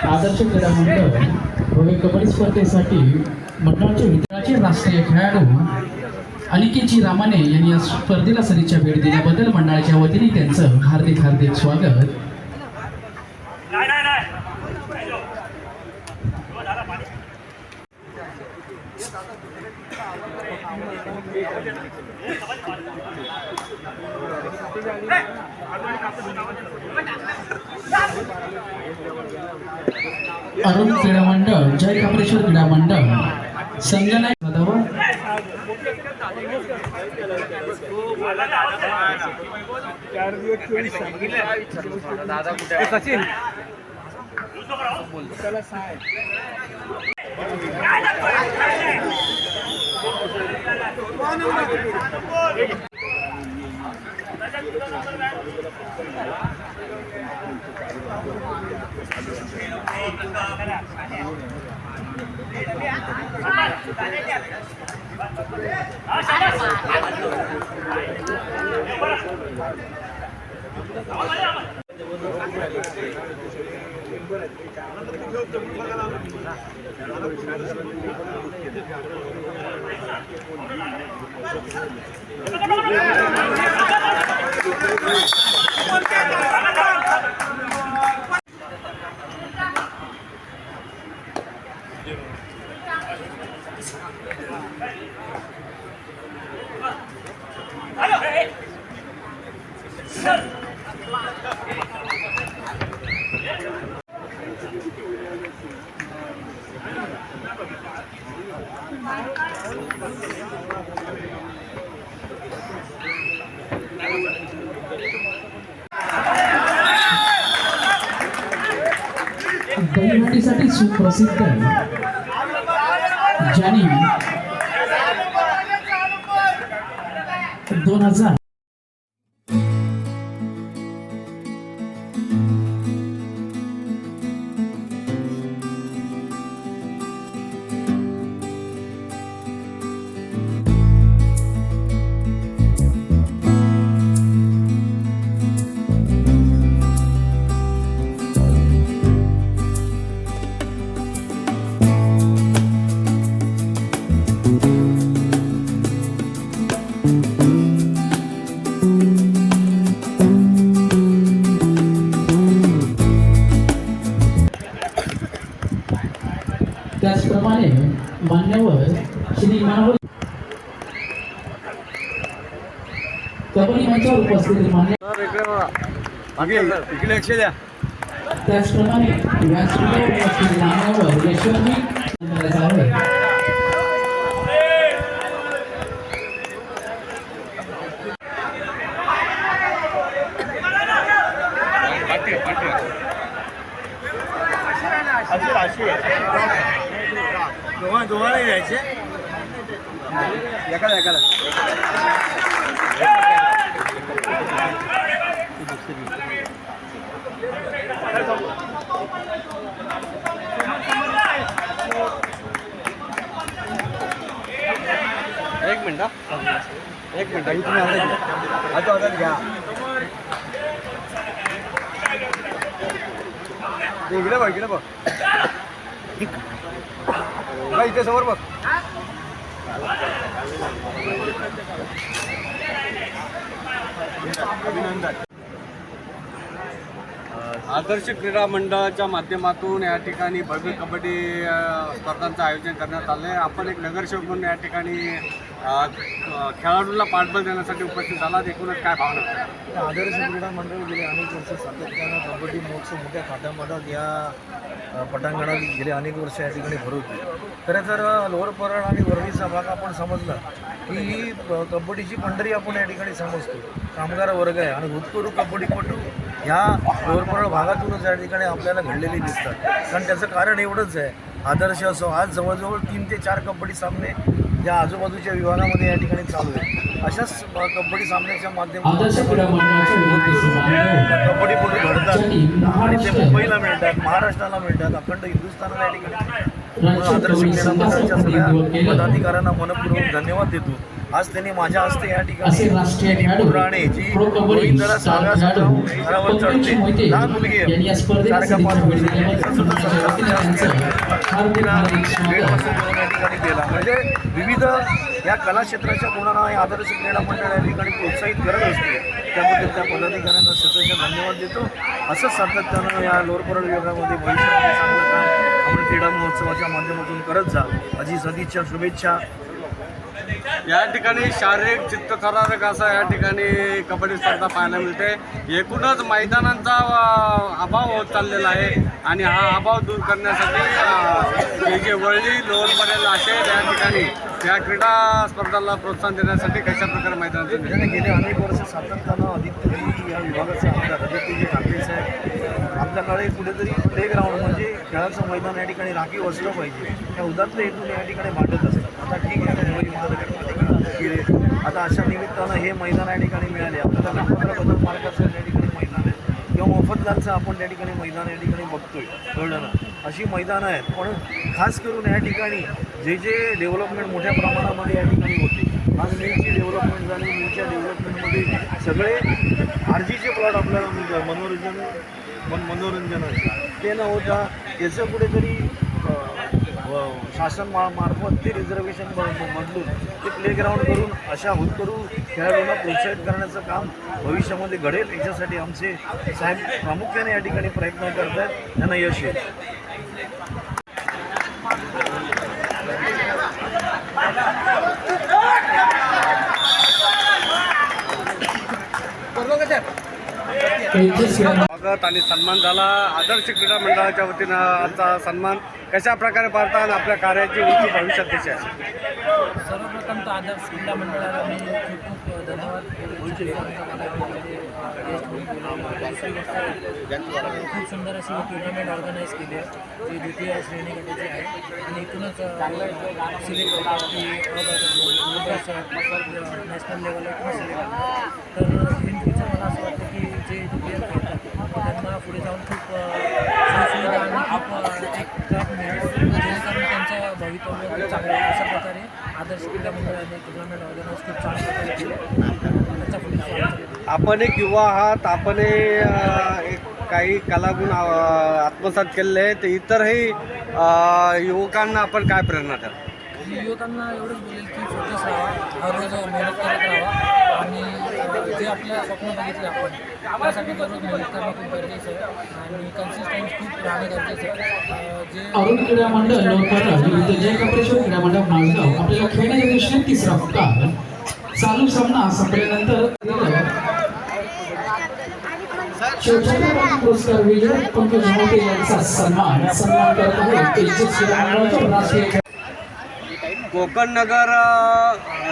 आदर्श क्रीडा मंडळ कबड्डी स्पर्धेसाठी मंडळाचे मित्राचे राष्ट्रीय खेळाडू अनिकेतजी रामाने यांनी या स्पर्धेला सरीच्या भेट दिल्याबद्दल मंडळाच्या वतीने त्यांचं हार्दिक हार्दिक स्वागत. अरुण क्रीडा मंडळ, जय कापरेश्वर क्रीडा मंडळ, संजय सदावर सचिन दहीहंडीसाठी सुप्रसिद्ध ज्यांनी 2000 त्याचप्रमाणे मान्यवर श्री मानव कबड्डी मंचावर उपस्थित मान्य त्याचप्रमाणे व्यासपीठावर उपस्थित मान्यवर यशवंती दोघांना यायचे एकाला एकाला एक मिनिट तुम्ही आता घ्या इकडे बघ इथे समोर बघ आदर्श क्रीडा मंडळाच्या माध्यमातून या ठिकाणी भव्य कबड्डी स्पर्धांचं आयोजन करण्यात आलं आहे. आपण एक नगरसेवक म्हणून या ठिकाणी खेळाडूंना पाठबळ देण्यासाठी उपस्थित झाला. एकूणच काय भावना? आदर्श क्रीडा मंडळ गेले अनेक वर्ष सातत्यानं कबड्डी महोत्सव मोठ्या थाटामाटात या पटांगणात गेले अनेक वर्ष या ठिकाणी भरवते. खरं तर लोअर परळ आणि वरळीचा भाग आपण समजला की ही कबड्डीची पंढरी आपण या ठिकाणी समजतो. कामगार वर्ग आहे आणि भूतपूर्व कबड्डीपटू ह्या लोअर परळ भागातूनच या ठिकाणी आपल्याला घडलेली दिसतात. कारण त्याचं कारण एवढंच आहे, आदर्श असो आज जवळजवळ 3 ते 4 कबड्डी सामने या आजूबाजूच्या विभागामध्ये या ठिकाणी चालू आहे. अशाच कबड्डी सामन्याच्या आदर्श क्रीडा मंडळाच्या विनंती समारंभ कबड्डीपटू घडतात आणि ते मुंबईला मिळतात, महाराष्ट्राला मिळतात, अखंड हिंदुस्थानाला या ठिकाणी. आदर्श क्रीडा मंडळाच्या सगळ्या पदाधिकाऱ्यांना मनपूर्वक धन्यवाद देतो. आज त्यांनी माझ्या हस्ते या ठिकाणी राणे जी गोविंदरा सगळ्या स्तरावर चढते, लहान मुलगी आहे 4 का 5 ठिकाणी केला. म्हणजे विविध या कला क्षेत्राच्या कोणाला या आदर्श क्रीडा मंडळ या ठिकाणी प्रोत्साहित करत असते. त्याबद्दल त्या पदाधिकाऱ्यांना सतत धन्यवाद देतो. असंच सातत्यानं या लोअर परळ विभागामध्ये भविष्यामध्ये चांगलं काम आपण क्रीडा महोत्सवाच्या माध्यमातून करत जा. अशी सदिच्छा, शुभेच्छा. या ठिकाणी शारीरिक चित्तथरारक असा या ठिकाणी कबड्डी स्पर्धा पाहायला मिळते. एकूणच मैदानांचा अभाव होत चाललेला आहे आणि हा अभाव दूर करण्यासाठी हे जे वरळी लोअर परळ असेल या ठिकाणी या क्रीडा स्पर्धांना प्रोत्साहन देण्यासाठी कशा प्रकारे मैदानाचं गेले अनेक वर्ष सातत्यानं आदित्यजी या विभागाचे आमदार आदित्यजी ठाकरे साहेब आपल्याकडे कुठेतरी प्लेग्राऊंड म्हणजे खेळाचं मैदान या ठिकाणी राखीव असलं पाहिजे त्या उदात्त हेतून या ठिकाणी मांडत असतात. आता ठीक आहे, गेले आता अशा निमित्तानं हे मैदान या ठिकाणी मिळाले. आपल्याला गणपतराव मार्गाचं या ठिकाणी मैदान आहे किंवा मोफतलालचं आपण त्या ठिकाणी मैदान या ठिकाणी बघतोय. कळलं ना, अशी मैदानं आहेत. पण खास करून या ठिकाणी जे डेव्हलपमेंट मोठ्या प्रमाणामध्ये या ठिकाणी होते. आज मिलची डेव्हलपमेंट झाली, मिलच्या डेव्हलपमेंटमध्ये सगळे आरजीचे प्लॉट आपल्याला मिळतात. मनोरंजन ते न होता याचं कुठेतरी शासन मार्फत ते रिझर्वेशन बदलून ते प्लेग्राऊंड करून अशा होतकरू खेळाडूंना प्रोत्साहित करण्याचं काम भविष्यामध्ये घडेल. याच्यासाठी आमचे साहेब प्रामुख्याने या ठिकाणी प्रयत्न करत आहेत, त्यांना यश येईल. स्वागत आणि सन्मान झाला. आदर्श क्रीडा मंडळाच्या वतीनं आजचा सन्मान कशा प्रकारे पाहता आणि आपल्या कार्याची उंची भविष्यात कशी आहे? सर्वप्रथम तर आदर्श क्रीडा मंडळाला मी खूप खूप धन्यवाद. खूप सुंदर अशी टुर्नामेंट ऑर्गनाईज केली आहे जी द्वितीय श्रेणी गटाची आहे आणि इथूनच सिलेक्ट होतात की नॅशनल लेवलला किंवा सिलेक्ट. तर इन फ्युचर मला असं वाटतं की जे प्लेयर खेळतात त्यांना पुढे जाऊन खूप सुविधा आणि खूप एक ट्रॅक मिळेल जेणेकरून त्यांचं भवितव्य खूप चांगलं आहे. अशा प्रकारे आदर्श क्रीडा मंडळाने टुर्नामेंट ऑर्गनाईज खूप चांगल्या प्रकारे केले. त्याच्या पुढे आपण एक युवा आहात, आपण एक काही कलागुण आत्मसात केलेले आहेत. इतरही युवकांना आपण काय प्रेरणा द्याल? युवकांना एवढंच बोलेल की फोकस राहावा, हर रोज मेहनत करत राहावा आणि जे आपल्या स्वप्न बघितले आपण त्यासाठी दररोज मेहनत करणं खूप गरजेचं आहे आणि कन्सिस्टन्स खूप राहणं गरजेचं आहे. जे अरुण क्रीडा मंडळ लोकपाल विरुद्ध जय कपडेश्वर क्रीडा मंडळ नांदगाव आपल्याला खेळण्याच्या दृष्टीने तिसरा फटका. चालू सामना संपल्यानंतर पुरस्कार विजय पंकज मोठे यांचा सन्मान करत आहे राष्ट्रीय कोकण नगर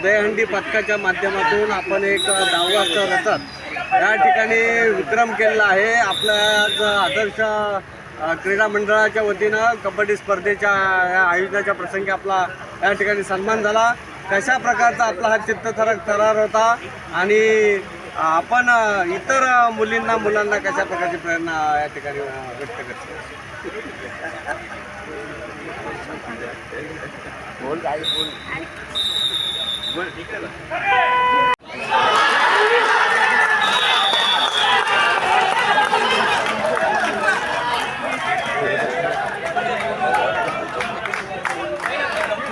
दहीहंडी पथकाच्या माध्यमातून आपण एक 10वा स्तर रचत या ठिकाणी विक्रम केलेला आहे. आपल्या आज आदर्श क्रीडा मंडळाच्या वतीनं कबड्डी स्पर्धेच्या या आयोजनाच्या प्रसंगी आपला या ठिकाणी सन्मान झाला. कशा प्रकारचा आपला हा चित्तथरार होता आणि आपण इतर मुलांना कशा प्रकारची प्रेरणा या ठिकाणी व्यक्त करतो?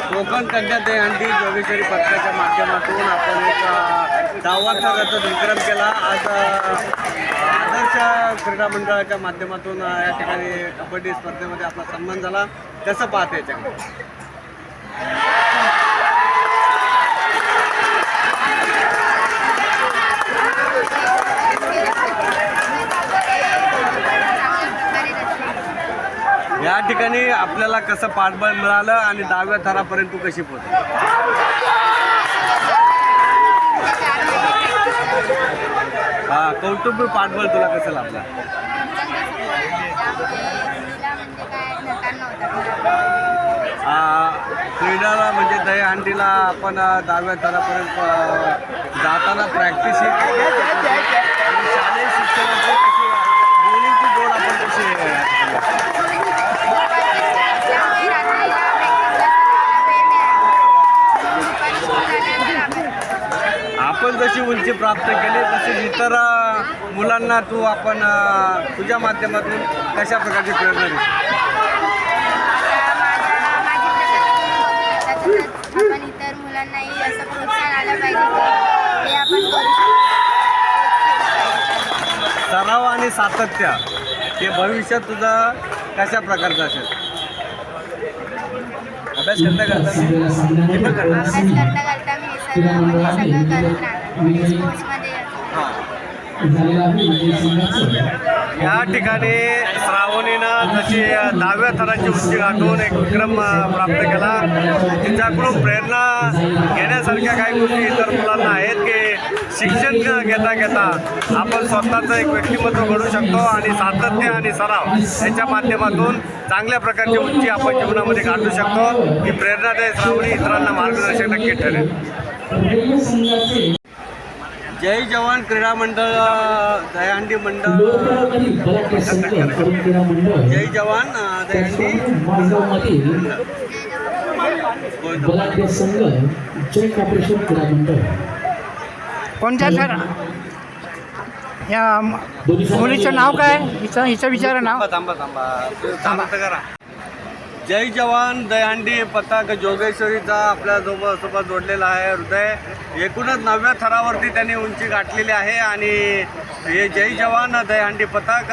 कोकण कन्या दहीहंडी जोगेश्वरी पथकाच्या माध्यमातून आपण एक 10वा स्तर रचत विक्रम केला. आज आदर्श क्रीडा मंडळाच्या माध्यमातून या ठिकाणी कबड्डी स्पर्धेमध्ये आपला सन्मान झाला. कसं पाहते याच्याकडे? या ठिकाणी आपल्याला कसं पाठबळ मिळालं आणि 10व्या थरापर्यंत तू कशी पोहोचली? हा, कौटुंबिक पाठबळ तुला कसं लाभलं? क्रीडाला म्हणजे दहीहंडीला आपण 10व्या थरापर्यंत जाताना प्रॅक्टिस ही केली आणि शालेय शिक्षणाची कशी दोन्हीची जोड आपण कशी आपण जशी उंची प्राप्त केली तशी इतर मुलांना तू आपण तुझ्या माध्यमातून कशा प्रकारची प्रेरणा देशील? आपण इतर मुलांनाही असं प्रोत्साहन आलं पाहिजे हे आपण करू शकतो. सराव आणि सातत्य हे भविष्यात तुझा कशा प्रकारचं असेल? अभ्यास करता करता हे पण करणार? अभ्यास करता करता मी हे सगळं करत राहणार. स्पोर्ट्समध्ये या ठिकाणी श्रावणीनं जशी 10व्या थराची उंची गाठून एक विक्रम प्राप्त केला. तिच्याकडून प्रेरणा घेण्यासारख्या काही गोष्टी इतर मुलांना आहेत की शिक्षण घेता घेता आपण स्वतःचं एक व्यक्तिमत्व घडू शकतो आणि सातत्य आणि सराव याच्या माध्यमातून चांगल्या प्रकारची उंची आपण जीवनामध्ये गाठू शकतो. ही प्रेरणादायी श्रावणी इतरांना मार्गदर्शक नक्की ठरेल. जय जवान क्रीडा मंडळ दहीहंडी मंडळ जय जवान दहीहंडी बलाढ्य संघ जय कॉर्पोरेशन क्रीडा मंडळ. कोणत्या सर या मुलीचं नाव काय? हिचं विचारा नाव. थांबा शांत करा. जय जवान दहीहंडी पताक जोगेश्वरीचा आपल्या सोबत जोडलेला आहे हृदय. एकूणच 9व्या थरावरती त्यांनी उंची गाठलेली आहे आणि हे जय जवान दहीहंडी पताक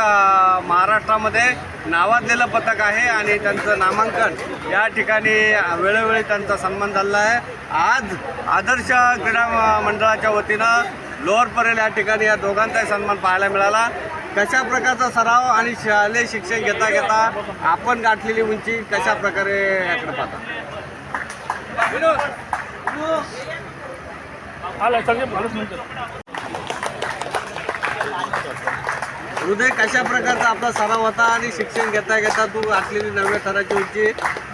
महाराष्ट्रामध्ये नावाजलेलं पथक आहे आणि त्यांचं नामांकन या ठिकाणी वेळोवेळी त्यांचा सन्मान झाला आहे. आज आदर्श क्रीडा मंडळाच्या वतीनं लोअर परेल या ठिकाणी या दोघांचाही सन्मान पाहायला मिळाला. कशा प्रकारचा सराव आणि शालेय शिक्षण घेता घेता आपण गाठलेली उंची कशा प्रकारे याकडे पाहता? हृदय, कशा प्रकारचा आपला सराव होता आणि शिक्षण घेता घेता तू गाठलेली 9व्या थराची उंची,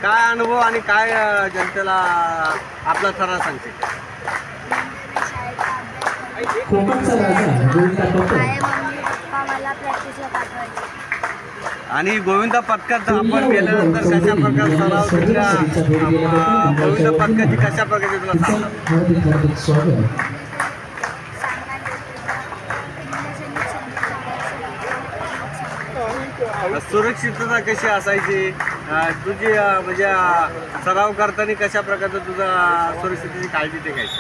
काय अनुभव आणि काय जनतेला आपला थरा सांगते? कोकणचा राजा गोविंदा पथक मला प्रॅक्टिसला पाठवायचे. आणि गोविंदा पथकात आपण गेल्यानंतर कशा प्रकारचा सराव तिथल्या गोविंदा पथकाची कशा प्रकारची तुला सांगतात? हार्दिक हार्दिक स्वागत. सुरक्षितता कशी असायची तुझी, म्हणजे सराव करताना कशा प्रकारचं तुझा सुरक्षिततेची काळजी ते घ्यायची?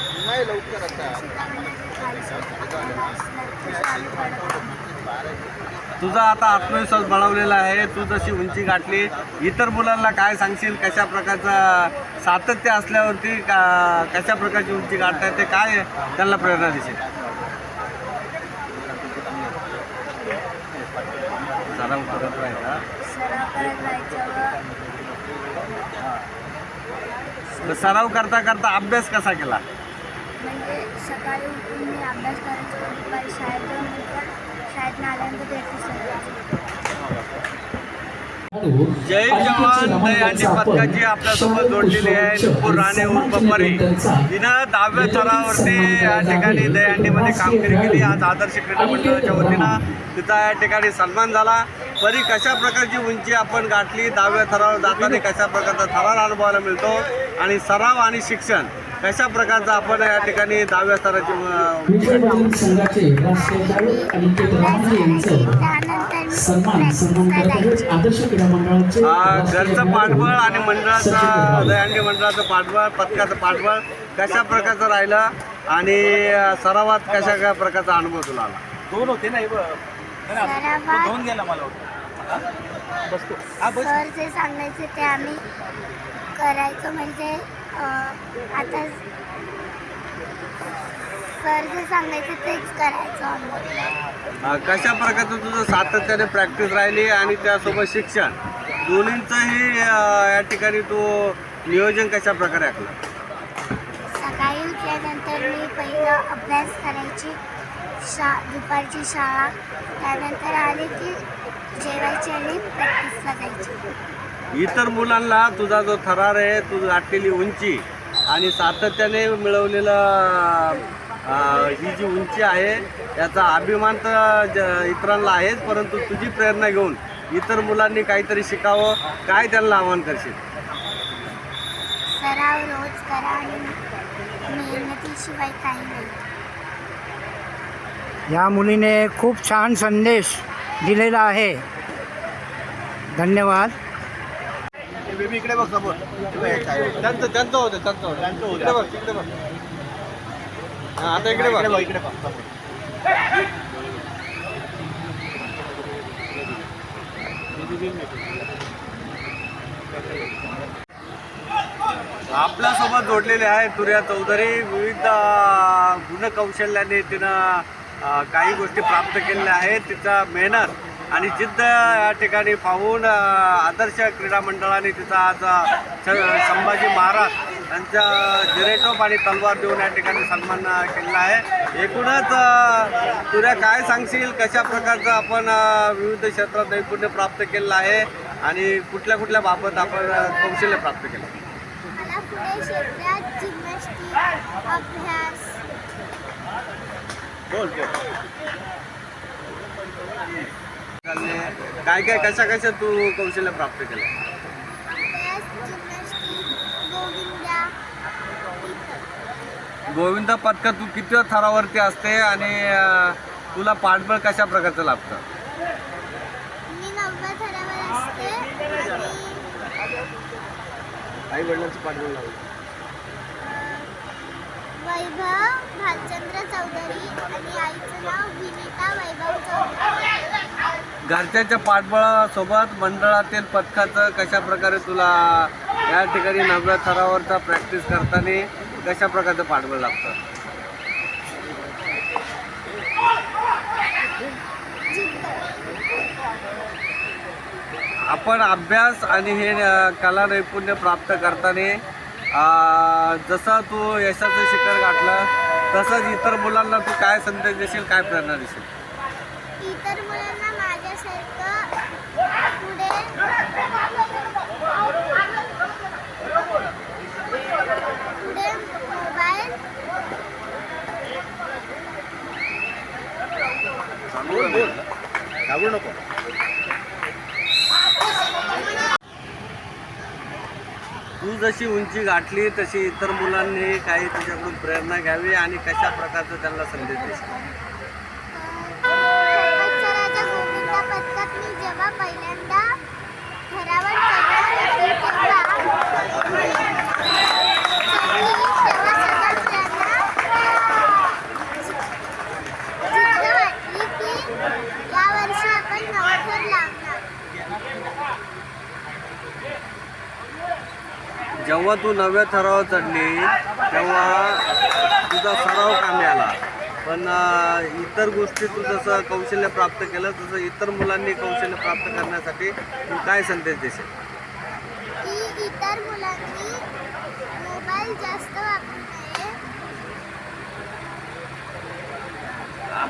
तुझा आता आत्मविश्वास बळावलेला आहे. तू जशी उंची गाठली, इतर मुलांना काय सांगशील? कशा प्रकारचं सातत्य असल्यावरती कशा प्रकारची उंची गाठता येते, काय त्यांना प्रेरणा देशील? सराव करत राहायचा. सराव करता करता अभ्यास कसा केला? म्हणजे सकाळी उठून मी अभ्यास करायचो, दुपारी शाळेत जाऊन नंतर शाळेतून आल्यानंतर प्रॅक्टिस करायची. जय जवान दहीहंडी पथकाची आपल्यासोबत जोडलेली आहे नुपूर राणे उर्फ परी. तिनं 10व्या थरावरती या ठिकाणी दहीहंडीमध्ये कामगिरी केली. आज आदर्श क्रीडा मंडळाच्या वतीनं तिचा या ठिकाणी सन्मान झाला. परी, कशा प्रकारची उंची आपण गाठली? 10व्या थरावर जाताना कशा प्रकारचा थरार अनुभवायला मिळतो आणि सराव आणि शिक्षण कशा प्रकारचं आपण या ठिकाणी 10व्या स्तराची विजयवंत संघाचे राष्ट्रीय खेळाडू अनिकेत रामजी यांचं सन्मान करत आहेत. आदर्श क्रीडा मंडळाचे घरचं पाठबळ आणि मंडळाचं दहीहंडी मंडळाचं पाठबळ, पथकाचं पाठबळ कशा प्रकारचं राहिलं आणि सरावात कशा प्रकारचा अनुभव तुला आला? दोन होते नाही सरावात गेला मला बसतो सर जे सांगायचे ते आम्ही करायचो. म्हणजे आता सर जे सांगायचे तेच करायचो आम्ही. कशा प्रकारचं तुझं सातत्याने प्रॅक्टिस राहिली आणि त्यासोबत शिक्षण दोन्हींचंही या ठिकाणी तू नियोजन कशा प्रकारे आखलं? सकाळी उठल्यानंतर मी पहिलं अभ्यास करायची, दुपारची शाळा, त्यानंतर आले की जेवायची आणि प्रॅक्टिसला जायची. इतर मुलांना तुझा जो थरार आहे, तुझी गाठलेली उंची आणि सातत्याने मिळवलेलं ही जी उंची आहे याचा अभिमान तर इतरांना आहेच, परंतु तुझी प्रेरणा घेऊन इतर मुलांनी काहीतरी शिकावं, काय त्यांना आवाहन करशील? सराव रोज करा आणि मेहनतीशिवाय काही नाही. या मुलीने खूप छान संदेश दिलेला आहे. धन्यवाद. बेबी इकडे बघ समोर. त्यांचं होतं इकडे बघ, इकडे बघ. हां, आता इकडे बघ. इकडे बघ समोर. आपल्यासोबत जोडलेले आहे तुर्या चौधरी. विविध गुणकौशल्याने तिनं काही गोष्टी प्राप्त केलेल्या आहेत. तिचा मेहनत आणि जिद्द या ठिकाणी पाहून आदर्श क्रीडा मंडळाने तिचा आज संभाजी महाराज यांच्या जिरेटोप आणि तलवार देऊन या ठिकाणी सन्मान केलेला आहे. एकूणच तुर्या काय सांगशील, कशा प्रकारचं आपण विविध क्षेत्रात नैपुण्य प्राप्त केलेलं आहे आणि कुठल्या कुठल्या बाबत आपण कौशल्य प्राप्त केलं? मला पुढे क्षेत्रात जिम्नॅस्टिक, अभ्यास, काय काय कशा कशा तू कौशल्य प्राप्त केलं? जिम्नॅस्टिक, गोविंदा पथका तू किती थरावरती असते आणि तुला पाठबळ कशा प्रकारचं लाभतं? मी 9व्या थरावर असते आणि आई वडिलांचं पाठबळ लावलं. वैभव भालचंद्र चौधरी आणि आईचं नाव विनीता वैभव चौधरी. घरच्याच्या पाठबळासोबत मंडळातील पथकाचं कशा प्रकारे तुला या ठिकाणी 9व्या थरावरचा प्रॅक्टिस करताना कशा प्रकारचं पाठबळ लागतं? आपण अभ्यास आणि हे कला नैपुण्य प्राप्त करताना जसं तू यशाचं शिखर गाठलं तसंच इतर मुलांना तू काय संदेश देशील, काय प्रेरणा देशील? इतर मुलांना माझ्यासारखं पुढे मोबाईल घाबरू नको. तू जशी उंची गाठली तशी इतर मुलांनी काही तुझ्याकडून प्रेरणा घ्यावी आणि कशा प्रकारचं त्यांना संदेश देशील? सराच्या गोविंदा पथकात मी जेव्हा पहिल्यांदा थरावर वाटली की यावर्षी आपण नवथर लावणार. जेव्हा तू 9व्या थरावर चढली तेव्हा तुझा सराव कामी आला, पण इतर गोष्टी तू जसं कौशल्य प्राप्त केलं तसं इतर मुलांनी कौशल्य प्राप्त करण्यासाठी तू काय संदेश देशील? की इतर मुलांनी मोबाईल जास्त वापरू नये.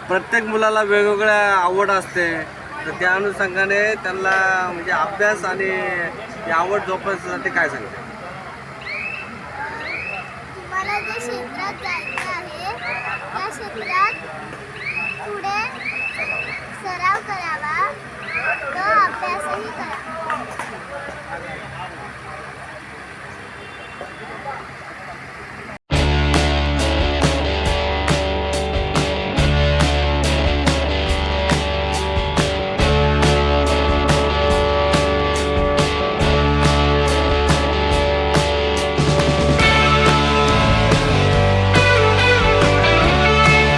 प्रत्येक मुलाला वेगवेगळ्या आवड असते, तर त्या अनुषंगाने त्यांना म्हणजे अभ्यास आणि ती आवड जोपासण्यासाठी काय सांगते? तुम्हाला जे क्षेत्रात जायचं आहे त्या क्षेत्रात पुढे सराव करावा